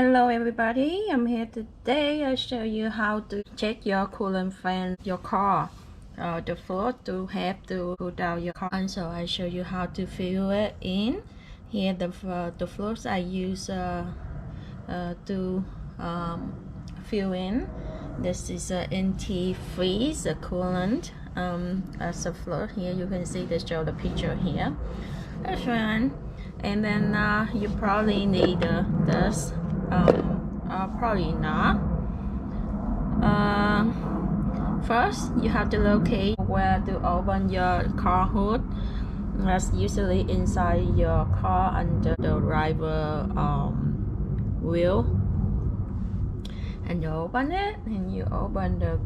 Hello everybody, I'm here today. I'll show you how to check your coolant fan, your car, the float to help to cool down your car. And so I show you how to fill it in. Here the floats I use to fill in. This is Antifreeze, a coolant as a float. Here you can see they show the picture here. That's one. And then you probably need this. Probably not. First, you have to locate where to open your car hood. That's usually inside your car under the driver wheel. And you open it, and you open the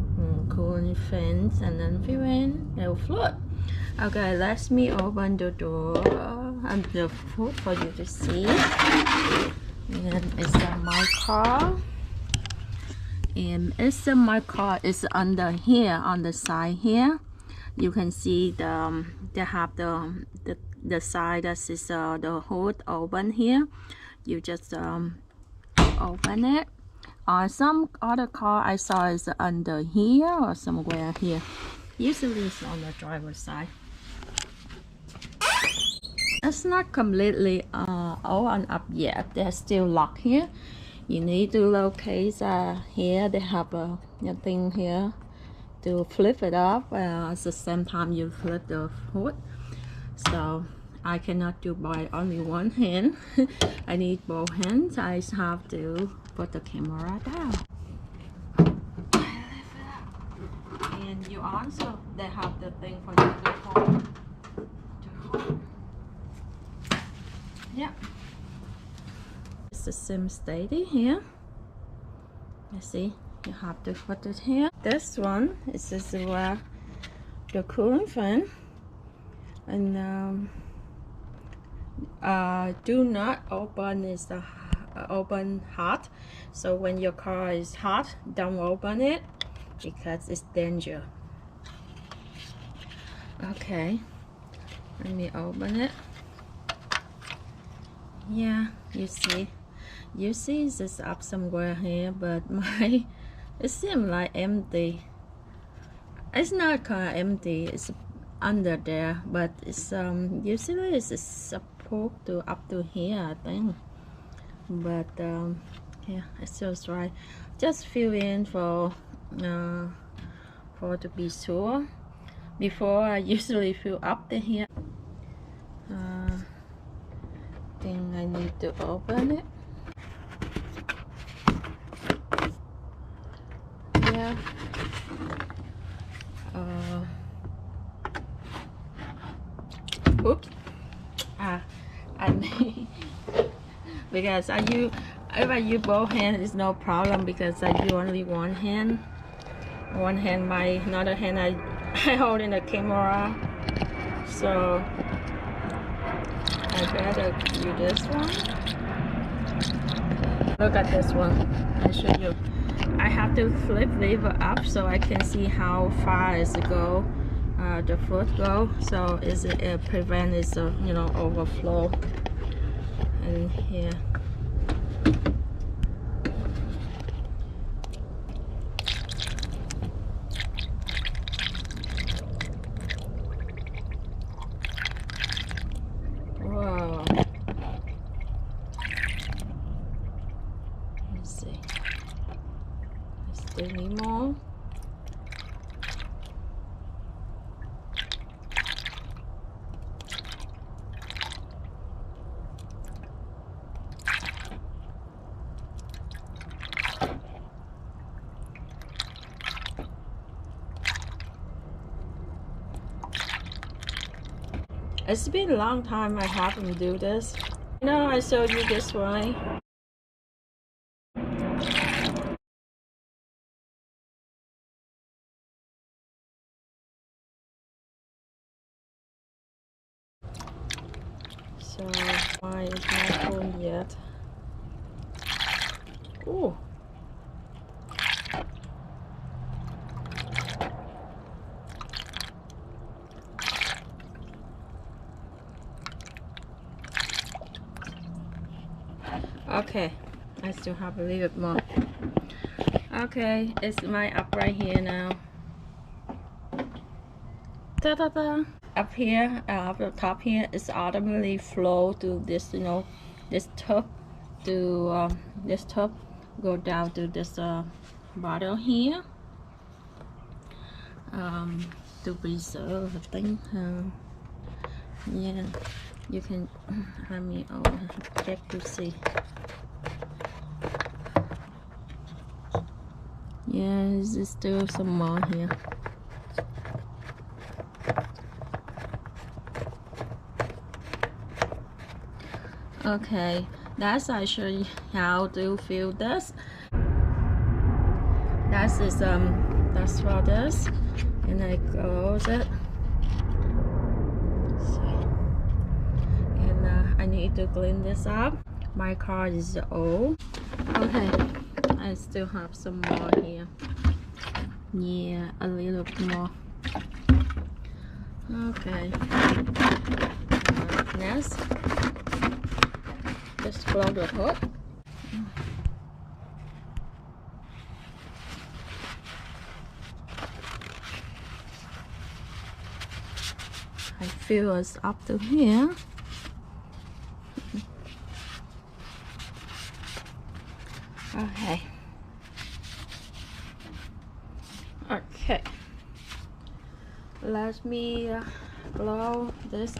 coolant fans, and then fill in the float. Okay, let me open the door and the hood for you to see. And it's my car, and it's my car is under here on the side here. You can see they have the side that is the hood open here. You just open it. Some other car I saw is under here or somewhere here. Usually it's on the driver's side. It's not completely open up yet. They're still locked here. You need to locate here. They have a thing here to flip it up. At the same time you flip the hood. So I cannot do by only one hand. I need both hands. I have to put the camera down. And you also, they have the thing for you to hold. Yeah, it's the same steady here. You see, you have to put it here. This one is just where the cooling fan, and do not open is the open hot. So when your car is hot, don't open it because it's danger. Okay, let me open it. Yeah, you see it's up somewhere here, but it seems like empty. It's not kind of empty, it's under there, but it's usually it's supposed to up to here, I think. But yeah, it's just right. Just fill in for to be sure. Before I usually fill up to here. I need to open it. Yeah. Oops. I mean, because if I use both hands, it's no problem because I use only one hand. One hand, my another hand I hold in the camera. So I better do this one. Look at this one. I'll show you. I have to flip lever up so I can see how far it go. The foot go. So it prevents overflow. And here. See, I still need more. It's been a long time I haven't do this. No, I showed you this way. So why is not full yet? Ooh. Okay, I still have a little bit more. Okay, it's my up right here now. Ta-da-da! Up here, up the top here, it's automatically flow to this, you know, this tub, to this tub, go down to this bottle here, to preserve the thing. Yeah, you can. I mean, check to see. Yeah, there's still some more here. Okay, that's actually how to fill this. That's for this, and I close it. And I need to clean this up. My car is old. Okay, I still have some more here. Yeah, a little more. Okay. Next, just blow the hood. I fill us up to here. Okay. Okay. Let me blow this.